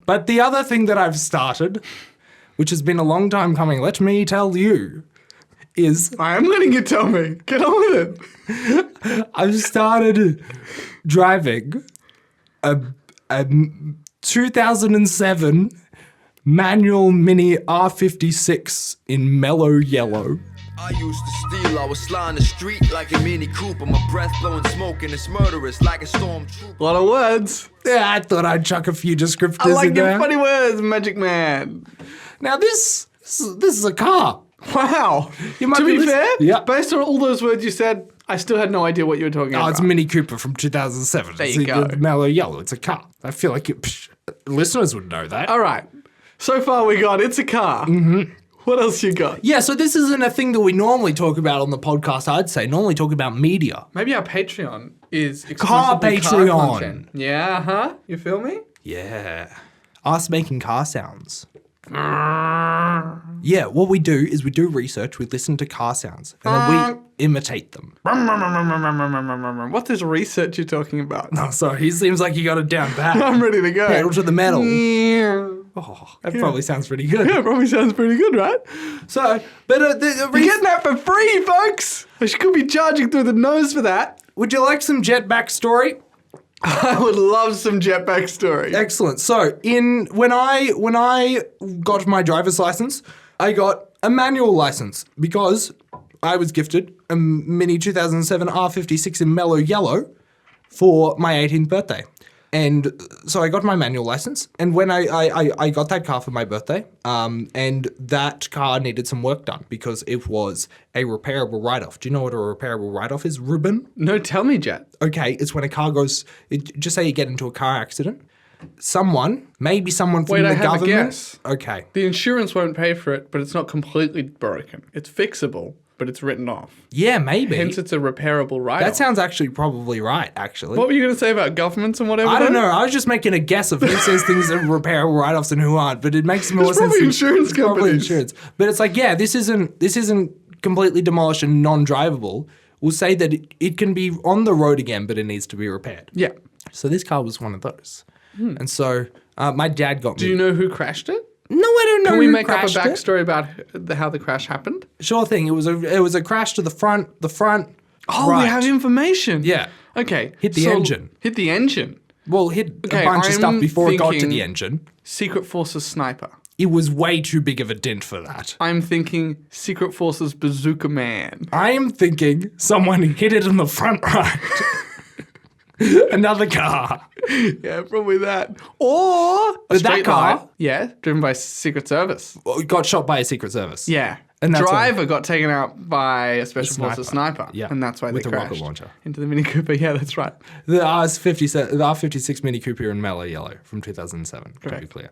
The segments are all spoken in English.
But the other thing that I've started, which has been a long time coming, let me tell you, is... I am letting you tell me. Get on with it. I've started driving a 2007 manual Mini R56 in mellow yellow. I used to steal, I was flying the street like a Mini Cooper, my breath blowing smoke and it's murderous like a stormtrooper. A lot of words. Yeah, I thought I'd chuck a few descriptors in there. I like your funny words, Magic Man. Now this is a car. Wow. To be fair, based on all those words you said, I still had no idea what you were talking about. Oh, it's a Mini Cooper from 2007. There you go. Mellow yellow, it's a car. I feel like listeners would know that. All right. So far we got it's a car. Mm-hmm. What else you got? Yeah, so this isn't a thing that we normally talk about on the podcast, I'd say. Normally talk about media. Maybe our Patreon is car Patreon. Car content. Yeah, huh? You feel me? Yeah. Us making car sounds. Yeah, what we do is we do research, we listen to car sounds, and then we imitate them. What's this research you're talking about? No, sorry, he seems like you got it down pat. I'm ready to go. Pedal to the metal. Oh, that probably sounds pretty good. Yeah, it probably sounds pretty good, right? So, but you're getting that for free, folks. I could be charging through the nose for that. Would you like some Jett backstory? I would love some Jett backstory. Excellent. So, when I got my driver's license, I got a manual license because I was gifted a Mini 2007 R56 in mellow yellow for my 18th birthday. And so I got my manual license, and when I got that car for my birthday, and that car needed some work done because it was a repairable write-off. Do you know what a repairable write-off is, Reuben? No, tell me, Jett. Okay, it's when a car goes, just say you get into a car accident, maybe someone from the government. Wait, I have a guess. Okay. The insurance won't pay for it, but it's not completely broken. It's fixable, but it's written off. Yeah, maybe. Hence, it's a repairable write-off. That sounds actually probably right, actually. What were you going to say about governments and whatever? I don't know. I was just making a guess of who says things are repairable write-offs and who aren't, but it makes more sense. Probably insurance companies. Probably insurance. But it's like, yeah, this isn't completely demolished and non-drivable. We'll say that it can be on the road again, but it needs to be repaired. Yeah. So this car was one of those. And so my dad got me. Do you know who crashed it? No, I don't know. Can we make up a backstory about how the crash happened? Sure thing. It was a crash to the front. Oh, right. We have information. Yeah. Okay. Hit the engine. Hit the engine. Well, hit a bunch of stuff before it got to the engine. Secret Forces sniper. It was way too big of a dent for that. I'm thinking Secret Forces bazooka man. I am thinking someone hit it in the front right. Another car. Yeah, probably that. Or that car. Line. Yeah, driven by Secret Service. Got shot by a Secret Service. Yeah. And driver got taken out by a Special Forces sniper. Yeah. And that's why with they crashed. With a rocket launcher. Into the Mini Cooper. Yeah, that's right. The R56 Mini Cooper in mellow yellow from 2007, to be clear.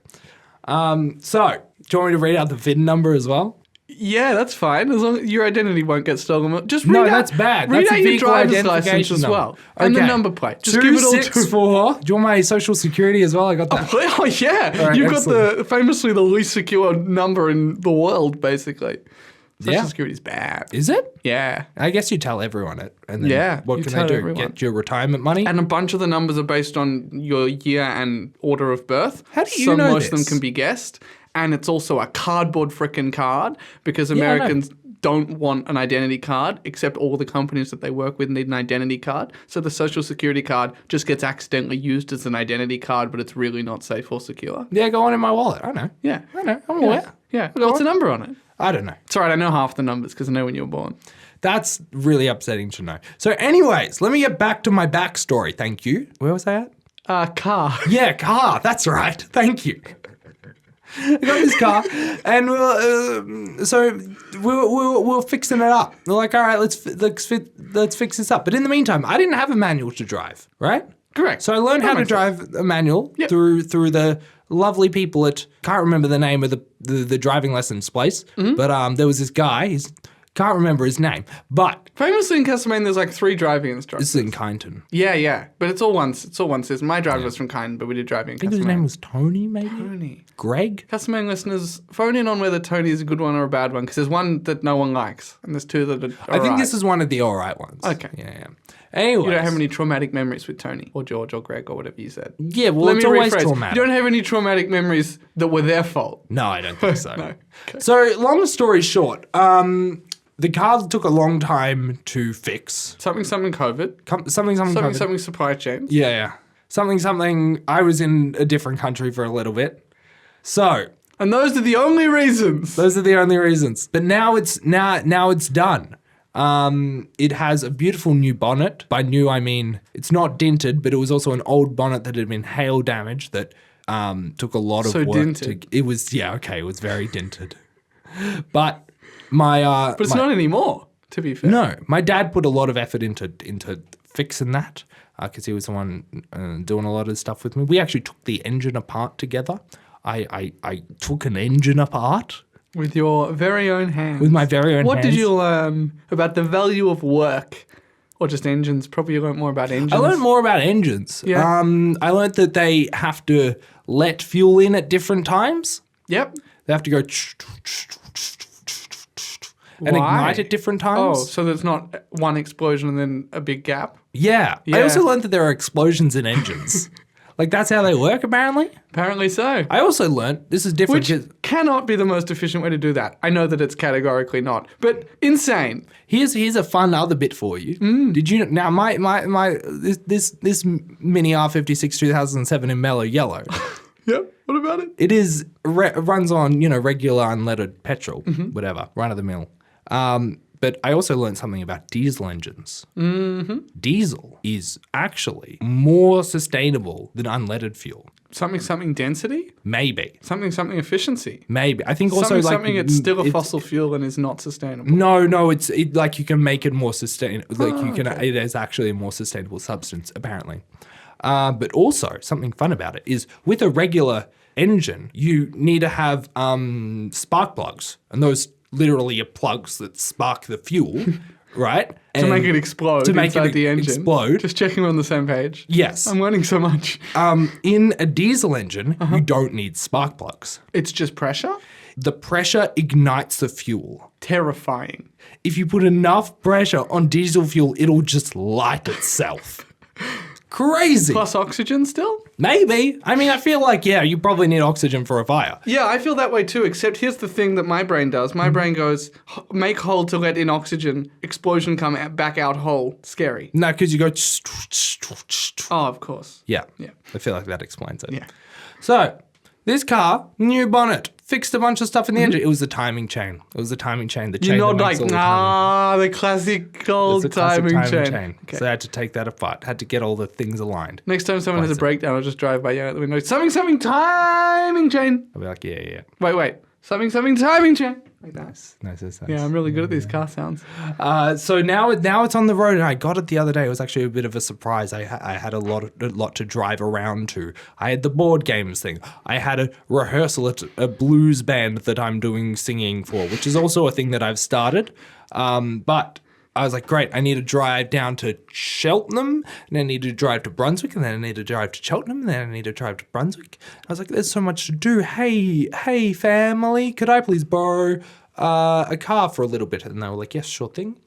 So, do you want me to read out the VIN number as well? Yeah, that's fine. As long as your identity won't get stolen. Just read no, out, that's bad. Read That's out a your driver's identification license as well. Okay. And the number plate. Just give it all to 264. Do you want my social security as well? I got that. Oh, yeah. Right, you've got famously the least secure number in the world, basically. Social security's bad. Is it? Yeah. I guess you tell everyone it. And then what can they do? Everyone. Get your retirement money? And a bunch of the numbers are based on your year and order of birth. How do you know most of them can be guessed. And it's also a cardboard frickin' card because Americans don't want an identity card, except all the companies that they work with need an identity card. So the social security card just gets accidentally used as an identity card, but it's really not safe or secure. Yeah, go on in my wallet. I know. Yeah. I know. I'm aware. Yeah. What's the number on it? I don't know. It's all right. I know half the numbers because I know when you were born. That's really upsetting to know. So anyways, let me get back to my backstory. Thank you. Where was I at? Car. Yeah, car. That's right. Thank you. I got this car, and we're fixing it up. We're like, all right, let's fix this up. But in the meantime, I didn't have a manual to drive, right? Correct. So I learned how to drive a manual through the lovely people at, can't remember the name of the driving lessons place, but there was this guy. Can't remember his name, but famously in Castlemaine, there's like 3 driving instructors. This is in Kyneton. Yeah, but it's all once. It's all one system. My driver was from Kyneton, but we did driving in Castlemaine. I think his name was Tony, maybe. Tony. Greg. Castlemaine listeners, phone in on whether Tony is a good one or a bad one, because there's one that no one likes, and there's 2 that are. I think this is one of the all right ones. Okay. Yeah. Anyways. You don't have any traumatic memories with Tony or George or Greg or whatever you said. Yeah, well, Let it's me always rephrase. traumatic. You don't have any traumatic memories that were their fault. No, I don't think so. No. Okay. So, long story short, the car took a long time to fix. Something COVID. Something. Supply chain. Yeah. Something. I was in a different country for a little bit. So, And those are the only reasons. those are the only reasons. But now it's done. It has a beautiful new bonnet. By new, I mean it's not dented, but it was also an old bonnet that had been hail damaged that took a lot of work. dented. It was it was very dented. But my But it's not anymore, to be fair. no, my dad put a lot of effort into fixing that because he was the one doing a lot of stuff with me. We actually took the engine apart together. I took an engine apart. With your very own hands. With my very own What hands. did you learn about the value of work? Or just engines? Probably you learned more about engines. I learned more about engines. Yeah. I learned that they have to let fuel in at different times. Yep. They have to go and Why? ignite at different Oh, times. so there's not one explosion and then a big gap? Yeah. Yeah. I also learned that there are explosions in engines. Like that's how they work, apparently. Apparently so. I also learned this is different. Which 'cause cannot be the most efficient way to do that. I know that it's categorically not, but insane. Here's a fun other bit for you. Did you now this mini R56 2007 in Mellow yellow? Yep. What about it? It is runs on regular unleaded petrol, whatever, run of the mill. But I also learned something about diesel engines. Mm-hmm. Diesel is actually more sustainable than unleaded fuel. Something density? Maybe. Something efficiency? Maybe. I think also Something it's still a fossil fuel and is not sustainable. No, it's like you can make it more sustainable. It is actually a more sustainable substance, apparently. But also, something fun about it is with a regular engine, you need to have spark plugs. And those literally are plugs that spark the fuel, right? To make it explode inside the engine. Explode. Just checking we're on the same page. Yes. I'm learning so much. In a diesel engine, you don't need spark plugs. It's just pressure? The pressure ignites the fuel. Terrifying. If you put enough pressure on diesel fuel, it'll just light itself. Crazy. Plus oxygen still? Maybe. I mean, I feel like, you probably need oxygen for a fire. Yeah, I feel that way too, except here's the thing that my brain does. My brain goes, make hole to let in oxygen, explosion come back out hole. Scary. No, because you go... Oh, of course. Yeah. Yeah. I feel like that explains it. Yeah. So, this car, new bonnet, fixed a bunch of stuff in the engine. It was the timing chain. The chain You're not that like, makes all the timing. the classic It's old the classic timing chain. Okay. So I had to take that apart. Had to get all the things aligned. Next time someone has a breakdown, I'll just drive by yelling out the window, something timing chain. I'll be like, yeah. Wait, something timing chain. Like that. Nice. Yeah, I'm really good at these car sounds. So now it's on the road, and I got it the other day. It was actually a bit of a surprise. I had a lot to drive around to. I had the board games thing. I had a rehearsal at a blues band that I'm doing singing for, which is also a thing that I've started. But I was like, great, I need to drive down to Cheltenham, and then I need to drive to Brunswick, and then I need to drive to Cheltenham, and then I need to drive to Brunswick. I was like, there's so much to do. Hey, family, could I please borrow a car for a little bit? And they were like, yes, sure thing.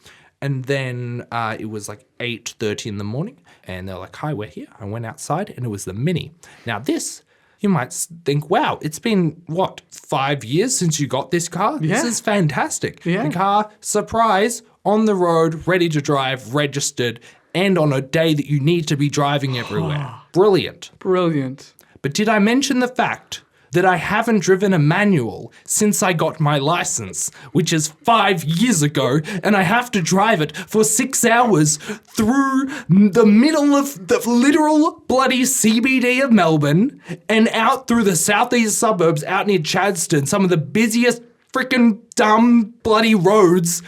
And then it was like 8:30 in the morning, and they're like, hi, we're here. I went outside, and it was the Mini. Now this... You might think, wow, it's been, 5 years since you got this car? Yeah. This is fantastic. Yeah. The car, surprise, on the road, ready to drive, registered, and on a day that you need to be driving everywhere. Brilliant. Brilliant. But did I mention the fact that I haven't driven a manual since I got my license, which is 5 years ago, and I have to drive it for 6 hours through the middle of the literal bloody CBD of Melbourne and out through the southeast suburbs out near Chadstone, some of the busiest freaking dumb bloody roads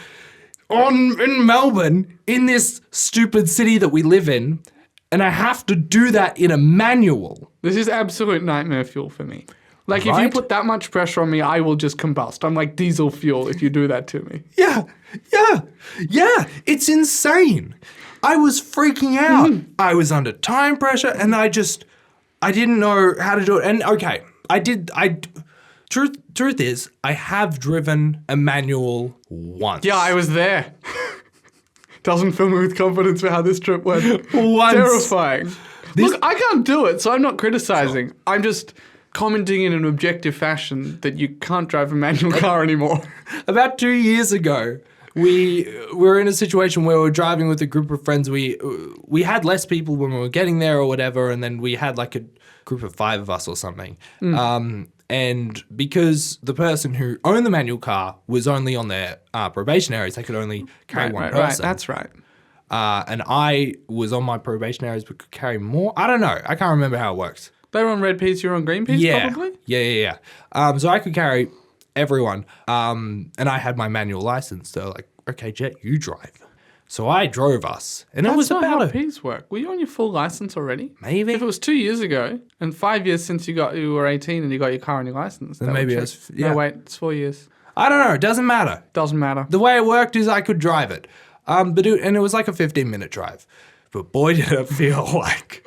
in Melbourne, in this stupid city that we live in, and I have to do that in a manual. This is absolute nightmare fuel for me. Like, if you Right? put that much pressure on me, I will just combust. I'm like diesel fuel if you do that to me. Yeah, it's insane. I was freaking out. I was under time pressure, and I didn't know how to do it. And okay, truth is, I have driven a manual once. Yeah, I was there. doesn't fill me with confidence for how this trip went. Once. Terrifying. Look, I can't do it, so I'm not criticizing. Sure. I'm just commenting in an objective fashion that you can't drive a manual car anymore. About 2 years ago, we were in a situation where we were driving with a group of friends. We had less people when we were getting there or whatever, and then we had like a group of 5 of us or something. And because the person who owned the manual car was only on their probation areas, they could only carry one person. Right, that's right. And I was on my probation areas but could carry more. I don't know. I can't remember how it works. They were on red peas, you're on green peas, probably? Yeah. So I could carry everyone. And I had my manual license. They're like, okay, Jett, you drive. So I drove us. And it was not about how peas work. Were you on your full license already? Maybe. If it was 2 years ago and 5 years since you were 18 and you got your car and your license, then maybe it's... Yeah. No, wait, it's 4 years. I don't know. It doesn't matter. Doesn't matter. The way it worked is I could drive it. And it was like a 15-minute drive. But boy, did it feel like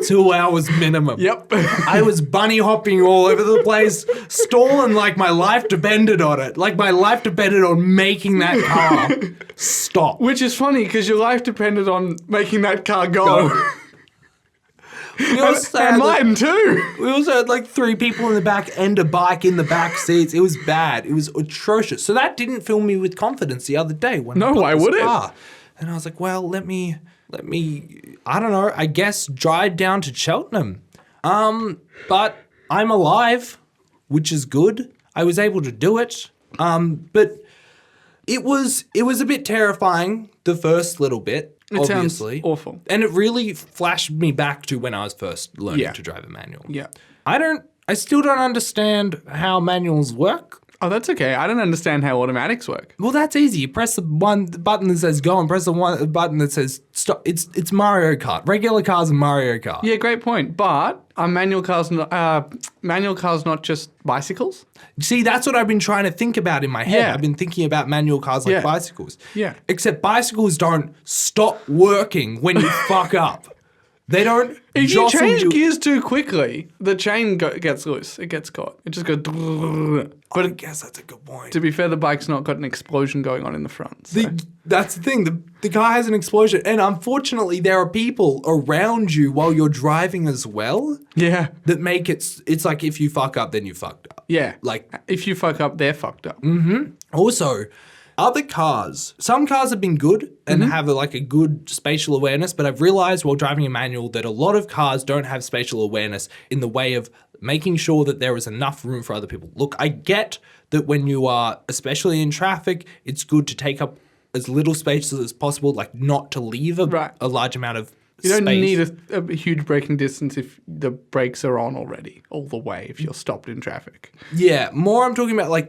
2 hours minimum. Yep. I was bunny hopping all over the place, stalling like my life depended on it. Like my life depended on making that car stop. Which is funny because your life depended on making that car go. And mine too. We also had like 3 people in the back and a bike in the back seats. It was bad. It was atrocious. So that didn't fill me with confidence the other day when I got this car. And I was like, well, let me, I don't know, I guess drive down to Cheltenham. But I'm alive, which is good. I was able to do it. But it was a bit terrifying the first little bit, obviously. Sounds awful. And it really flashed me back to when I was first learning to drive a manual. Yeah. I still don't understand how manuals work. Oh, that's okay. I don't understand how automatics work. Well, that's easy. You press the button that says go and press the button that says stop. It's Mario Kart. Regular cars are Mario Kart. Yeah, great point. But are manual cars not just bicycles? See, that's what I've been trying to think about in my head. Yeah. I've been thinking about manual cars like bicycles. Yeah. Except bicycles don't stop working when you fuck up. They don't. If you change gears too quickly, the chain gets loose. It gets caught. It just goes. But I guess that's a good point. To be fair, the bike's not got an explosion going on in the front. So. That's the thing. The car has an explosion, and unfortunately, there are people around you while you're driving as well. Yeah. That make it. It's like if you fuck up, then you fucked up. Yeah. Like if you fuck up, they're fucked up. Mm-hmm. Also, other cars, some cars have been good and have a good spatial awareness, but I've realized while driving a manual that a lot of cars don't have spatial awareness in the way of making sure that there is enough room for other people. Look, I get that when you are, especially in traffic, it's good to take up as little space as possible, like not to leave a large amount of You don't space. need a huge braking distance if the brakes are on already, all the way, if you're stopped in traffic. Yeah, more I'm talking about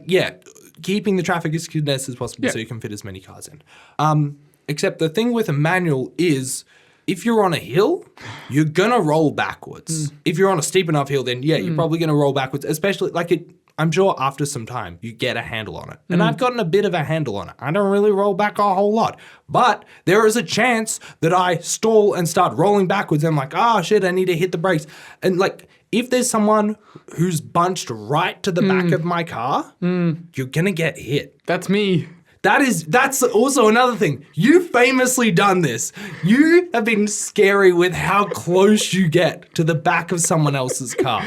keeping the traffic as condensed as possible so you can fit as many cars in. Except the thing with a manual is if you're on a hill, you're going to roll backwards. If you're on a steep enough hill, then you're probably going to roll backwards, especially I'm sure after some time you get a handle on it. And I've gotten a bit of a handle on it. I don't really roll back a whole lot. But there is a chance that I stall and start rolling backwards and I'm like, oh shit, I need to hit the brakes. And if there's someone who's bunched right to the back of my car, you're going to get hit. That's me. That's also another thing. You've famously done this. You have been scary with how close you get to the back of someone else's car.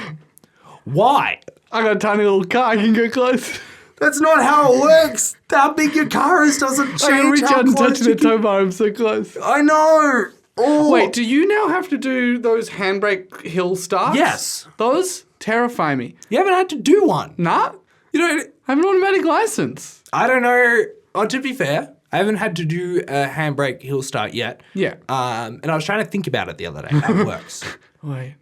Why? I got a tiny little car. I can go close. That's not how it works. How big your car is doesn't change. I can reach out and touch the tow bar. I'm so close. I know. Oh. Wait, do you now have to do those handbrake hill starts? Yes. Those terrify me. You haven't had to do one. Nah. You don't. I have an automatic license. I don't know. Oh, to be fair, I haven't had to do a handbrake hill start yet. Yeah. And I was trying to think about it the other day, how it works. Wait.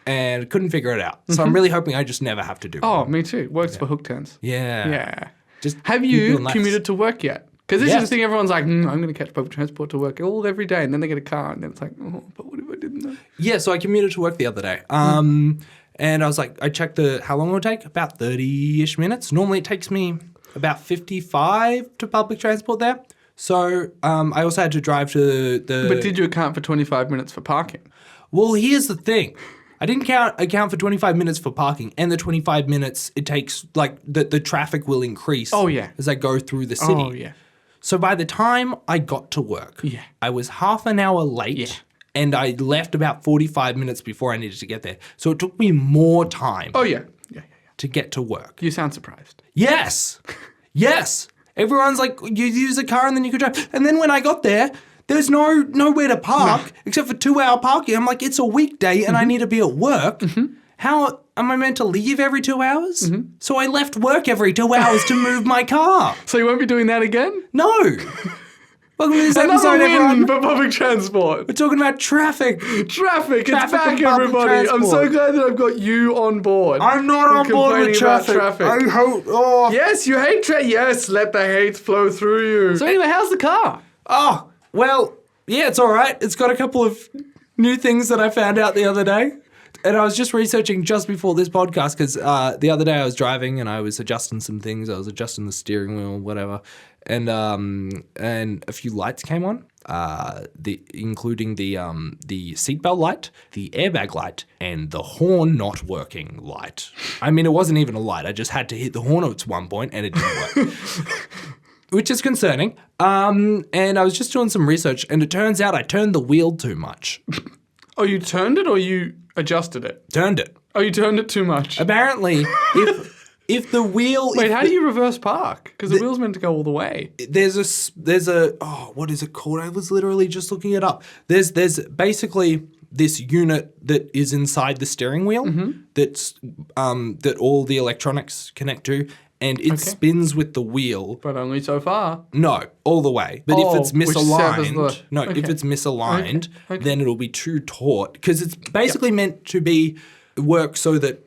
And couldn't figure it out. So I'm really hoping I just never have to do it. Oh, me too. Works for hook turns. Yeah. Yeah. Just have you commuted to work yet? Because this is the thing, everyone's like, I'm going to catch public transport to work every day. And then they get a car and then it's like, oh, but what if I didn't know? Yeah, so I commuted to work the other day. And I was like, I checked how long it would take? About 30-ish minutes. Normally it takes me about 55 to public transport there. So I also had to drive to the... But did you account for 25 minutes for parking? Well, here's the thing. I didn't account for 25 minutes for parking, and the 25 minutes it takes, the traffic will increase as I go through the city. Oh, yeah. So by the time I got to work, I was half an hour late and I left about 45 minutes before I needed to get there. So it took me more time to get to work. You sound surprised. Yes. Yes. Everyone's like, you use a car and then you could drive. And then when I got there, there's nowhere to park except for 2-hour parking. I'm like, it's a weekday and I need to be at work. How am I meant to leave every 2 hours? So I left work every 2 hours to move my car. So you won't be doing that again? No. Welcome to this Another episode, win everyone. for public transport. We're talking about traffic. Traffic, it's Traffic back, and public everybody. I'm so transport. glad that I've got you on board. I'm not on board with complaining about traffic. I hope. Oh. Yes, you hate traffic. Yes, let the hate flow through you. So anyway, how's the car? Oh, well, yeah, it's all right. It's got a couple of new things that I found out the other day. And I was just researching just before this podcast because the other day I was driving and I was adjusting some things. I was adjusting the steering wheel, whatever, and a few lights came on, including the seatbelt light, the airbag light, and the horn not working light. I mean, it wasn't even a light. I just had to hit the horn at one point and it didn't work. Which is concerning. And I was just doing some research and it turns out I turned the wheel too much. Oh, you turned it or you adjusted it? Turned it. Oh, you turned it too much. Apparently, if the wheel... Wait, how do you reverse park? Because the wheel's meant to go all the way. There's a what is it called? I was literally just looking it up. There's basically this unit that is inside the steering wheel that's that all the electronics connect to, and it spins with the wheel. But only so far. No, all the way. But if it's which severs misaligned, if it's misaligned, then it'll be too taut because it's basically meant to work so that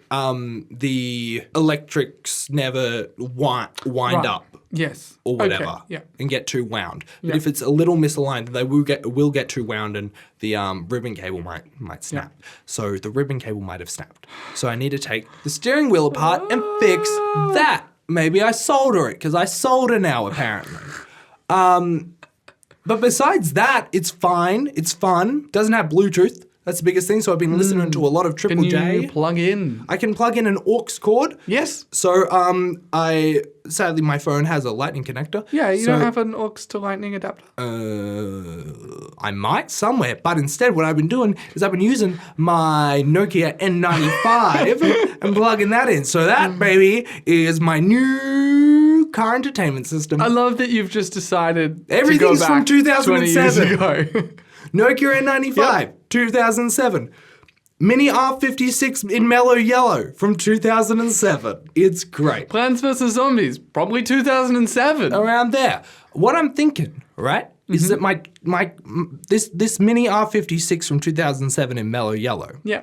the electrics never wind up. Yes. Or whatever, and get too wound. But if it's a little misaligned, they will get too wound, and the ribbon cable might snap. So the ribbon cable might have snapped. So I need to take the steering wheel apart and fix that. Maybe I solder it because I solder now apparently. But besides that, it's fine. It's fun. Doesn't have Bluetooth. That's the biggest thing. So I've been listening to a lot of Triple J. Can you plug in? I can plug in an aux cord. Yes. So sadly my phone has a lightning connector. Yeah, you don't have an aux to lightning adapter? I might somewhere, but instead what I've been doing is I've been using my Nokia N95 and plugging that in. So that, baby, is my new car entertainment system. I love that you've just decided Everything's to go back from 2007. 20 years ago. Nokia N95, 2007. Mini R56 in mellow yellow from 2007. It's great. Plants vs. Zombies, probably 2007. Around there. What I'm thinking, right, is that this Mini R56 from 2007 in mellow yellow. Yeah.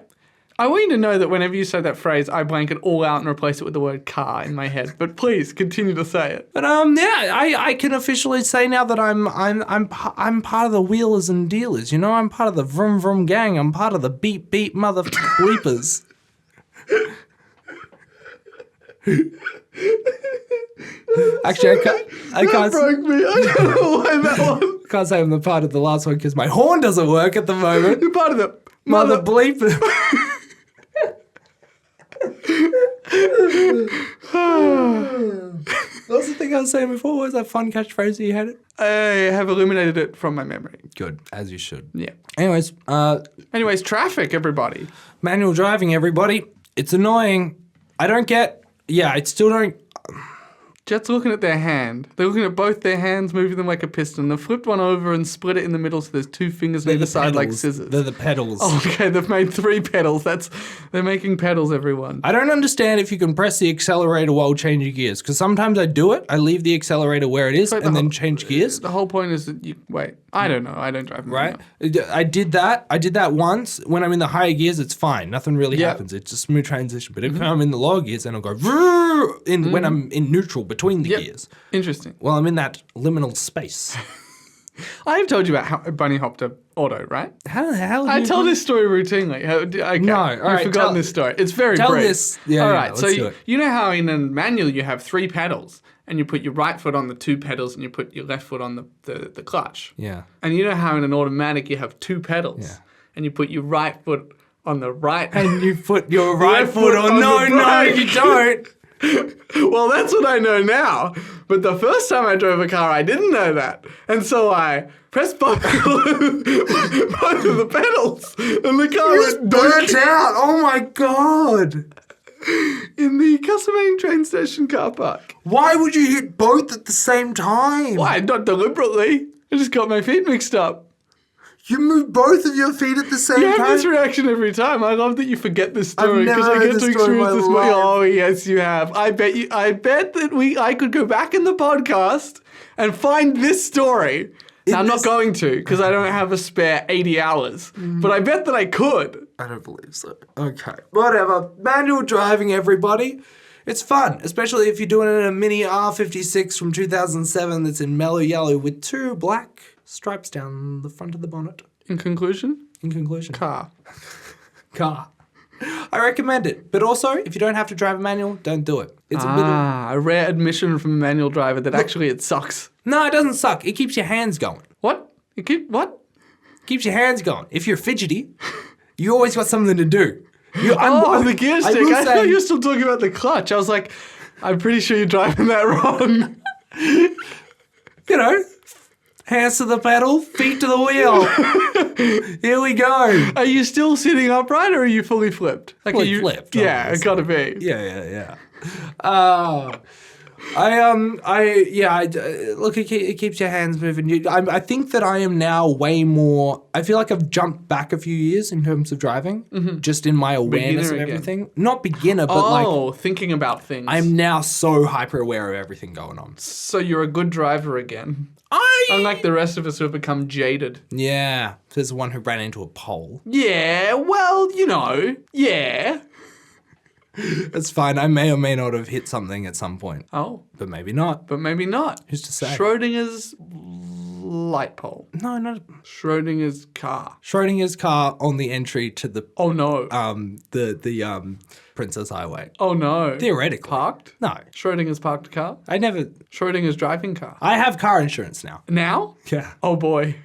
I want you to know that whenever you say that phrase, I blank it all out and replace it with the word car in my head. But please continue to say it. But I can officially say now that I'm part of the wheelers and dealers. You know, I'm part of the vroom vroom gang. I'm part of the beep beep mother bleepers. Actually, I can't. That broke me. I don't know why that one. Can't say I'm the part of the last one because my horn doesn't work at the moment. You're part of the Mother bleeper. What's the thing I was saying before? What was that fun catchphrase you had? I have eliminated it from my memory. Good, as you should. Yeah. Anyways, traffic, everybody. Manual driving, everybody. It's annoying. I still don't. Jett's looking at their hand. They're looking at both their hands, moving them like a piston. They've flipped one over and split it in the middle so there's two fingers on either side like scissors. They're the pedals. Oh, okay, they've made 3 pedals. They're making pedals, everyone. I don't understand if you can press the accelerator while changing gears, because sometimes I do it. I leave the accelerator where it is and then change gears. The whole point is that wait, I don't know. I don't drive. Right? I did that once. When I'm in the higher gears, it's fine. Nothing really happens. It's a smooth transition. But if I'm in the lower gears, then I'll go when I'm in neutral between the gears. Interesting. Well, I'm in that liminal space. I've told you about how Bunny hopped a auto, right? How I tell this story routinely. Okay. No, all right. You've forgotten this story. It's very tell brief. This. Yeah, all right. Let's So do it. you know how in a manual you have 3 pedals, and you put your right foot on the 2 pedals, and you put your left foot on the clutch. Yeah. And you know how in an automatic you have 2 pedals, and you put your right foot on the right, and you put your right foot on. No, you don't. Well, that's what I know now. But the first time I drove a car, I didn't know that. And so I pressed both of the pedals, and the car went Burnt out. Oh my God. in the Castlemaine train station car park. Why would you hit both at the same time? Why? Not deliberately. I just got my feet mixed up. You move both of your feet at the same You have time? this reaction every time. I love that you forget this story never because I heard get this to story in experience my this. life. Oh yes, you have. I bet that I could go back in the podcast and find this story. Now, I'm not going to because I don't have a spare 80 hours. But I bet that I could. I don't believe so. Okay. Whatever. Manual driving, everybody. It's fun, especially if you're doing it in a mini R56 from 2007 that's in mellow yellow with 2 black stripes down the front of the bonnet. In conclusion, Car. I recommend it. But also, if you don't have to drive a manual, don't do it. It's a rare admission from a manual driver that actually it sucks. No, it doesn't suck. It keeps your hands going. What? Keeps your hands going. If you're fidgety, you always got something to do. The gear stick. will I say- thought you were still talking about the clutch. I was like, I'm pretty sure you're driving that wrong. You know, hands to the pedal, feet to the wheel. Here we go. Are you still sitting upright or are you fully flipped? Like Fully are you flipped, Yeah, it obviously. gotta be. Yeah. Look, it keeps your hands moving. I think that I am now way more. I feel like I've jumped back a few years in terms of driving, just in my awareness Beginner of again. everything. Not beginner, but thinking about things. I'm now so hyper aware of everything going on. So you're a good driver again. Unlike the rest of us who have become jaded. Yeah, there's the one who ran into a pole. Yeah, well, yeah. It's fine. I may or may not have hit something at some point, Oh, but maybe not. but maybe not. Who's to say? Schrodinger's light pole. No, not Schrodinger's car. Schrodinger's car on the entry to the Oh no. the Princess Highway. Oh no. Theoretically. Parked? No, Schrodinger's parked a car? I never. Schrodinger's driving car. I have car insurance now. Now? Yeah. Oh boy.